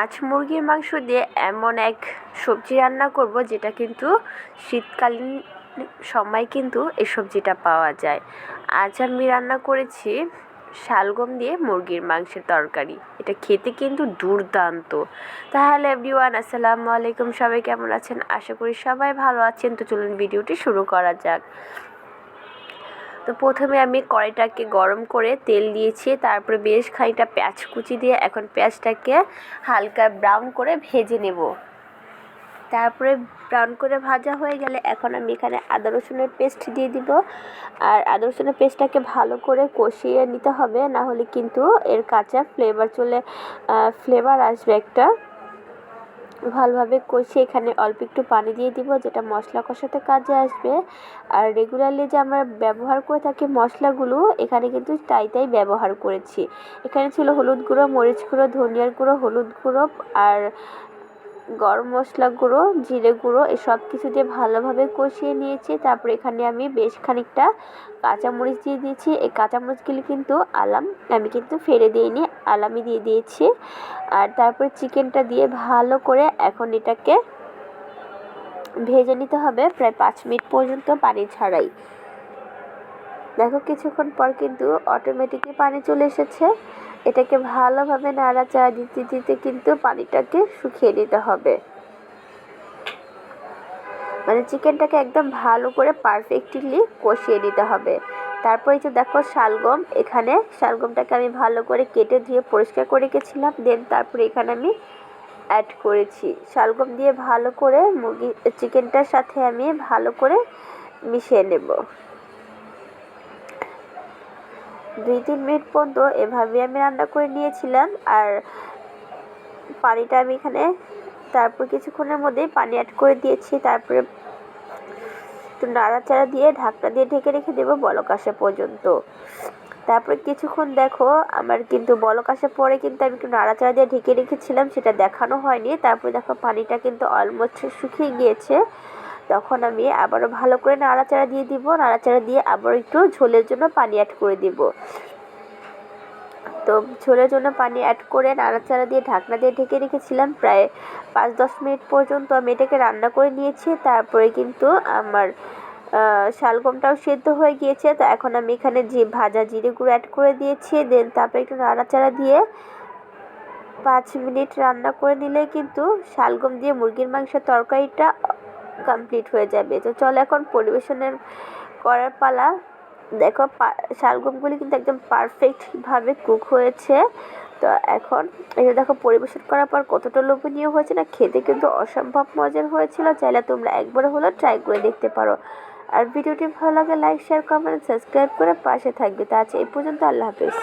আজ মুরগির মাংস দিয়ে এমন এক সবজি রান্না করব যেটা কিন্তু শীতকালীন সময় কিন্তু এই সবজিটা পাওয়া যায়। আজ আমি রান্না করেছি শালগম দিয়ে মুরগির মাংসের তরকারি। এটা খেতে কিন্তু দুর্দান্ত। তাহলে এভরিওয়ান, আসসালামু আলাইকুম, সবাই কেমন আছেন? আশা করি সবাই ভালো আছেন। তো চলুন ভিডিওটি শুরু করা যাক। তো প্রথমে আমি কড়াইটাকে গরম করে তেল দিয়েছি, তারপরে বেশ খানিকটা পেঁয়াজ কুচি দিয়ে এখন পেঁয়াজটাকে হালকা ব্রাউন করে ভেজে নেব। তারপরে ব্রাউন করে ভাজা হয়ে গেলে এখন আমি এখানে আদা রসুনের পেস্ট দিয়ে দিব। আর আদা রসুনের পেস্টটাকে ভালো করে কষিয়ে নিতে হবে, না হলে কিন্তু এর কাঁচা ফ্লেভার আসবে একটা। ভালোভাবে কষিয়ে এখানে অল্প একটু পানি দিয়ে দিব, যেটা মশলা কষাতে কাজে আসবে। আর রেগুলারলি যে আমরা ব্যবহার করে থাকি মশলাগুলো, এখানে কিন্তু তাই ব্যবহার করেছি। এখানে ছিল হলুদ গুঁড়ো, মরিচ গুঁড়ো, ধনিয়ার গুঁড়ো, হলুদ গুঁড়ো আর গরম মশলা গুঁড়ো, জিরে গুঁড়ো, এই সব কিছু দিয়ে ভালোভাবে কষিয়ে নিয়েছি। তারপরে এখানে আমি বেশ খানিকটা কাঁচামরিচ দিয়ে দিয়েছি। এই কাঁচামরিচগুলি কিন্তু আমি কিন্তু ফেলে দিইনি, আলামি দিয়ে দিয়েছি। আর তারপরে চিকেনটা দিয়ে ভালো করে এখন এটাকে ভেজে নিতে হবে প্রায় 5 মিনিট পর্যন্ত পানি ছাড়াই। দেখো কিছুক্ষণ পর কিন্তু অটোমেটিকই পানি চলে এসেছে। এটাকে ভালোভাবে নাড়াচাড়া দিতে দিতে কিন্তু পানিটাকে শুকিয়ে নিতে হবে। মানে চিকেনটাকে একদম ভালো করে পারফেক্টলি কষিয়ে নিতে হবে। তারপরে যে দেখো এখানে শালগমটাকে আমি ভালো করে কেটে ধুয়ে পরিষ্কার করে রেখেছিলাম। দেন তারপরে এখানে আমি অ্যাড করেছি শালগম দিয়ে ভালো করে চিকেনটার সাথে আমি ভালো করে মিশিয়ে নেব। 2-3 মিনিট পর্যন্ত এভাবে আমি রান্না করে নিয়েছিলাম। আর পানিটা আমি এখানে তারপর কিছুক্ষণের মধ্যেই পানি অ্যাড করে দিয়েছি। তারপরে একটু নাড়াচাড়া দিয়ে ঢাকনা দিয়ে ঢেকে রেখে দেবো বলক আসা পর্যন্ত। তারপরে কিছুক্ষণ দেখো আমার কিন্তু বলক আসার পরে কিন্তু আমি একটু নাড়াচাড়া দিয়ে ঢেকে রেখেছিলাম, সেটা দেখানো হয়নি। তারপরে দেখো পানিটা কিন্তু অলমোস্ট শুকিয়ে গিয়েছে। তখন আমি আবারও ভালো করে নাড়াচাড়া দিয়ে দিব। নাড়াচাড়া দিয়ে আবার একটু ঝোলের জন্য পানি অ্যাড করে দিব। তো ঝোলের জন্য পানি অ্যাড করে নাড়াচাড়া দিয়ে ঢাকনা দিয়ে ঢেকে রেখেছিলাম প্রায় 5-10 মিনিট পর্যন্ত আমি এটাকে রান্না করে নিয়েছি। তারপরে কিন্তু আমার শালগমটাও সেদ্ধ হয়ে গিয়েছে। তো এখন আমি এখানে যে ভাজা জিরে গুঁড়ো অ্যাড করে দিয়েছি। দেন তারপরে একটু নাড়াচাড়া দিয়ে 5 মিনিট রান্না করে নিলে কিন্তু শালগম দিয়ে মুরগির মাংসের তরকারিটা কমপ্লিট হয়ে যাবে। তো চলো এখন পরিবেশনের করার পালা। দেখো শালগমগুলি কিন্তু একদম পারফেক্টভাবে কুক হয়েছে। তো এখন এই যে দেখো পরিবেশন করার পর কতটা লোভনীয় হয়েছে না, খেতে কিন্তু অসম্ভব মজার হয়েছিল। চাইলে তোমরা একবার হলেও ট্রাই করে দেখতে পারো। আর ভিডিওটি ভালো লাগে লাইক, শেয়ার, কমেন্ট, সাবস্ক্রাইব করে পাশে থাকবে। তা আছে এই পর্যন্ত, আল্লাহ হাফেজ।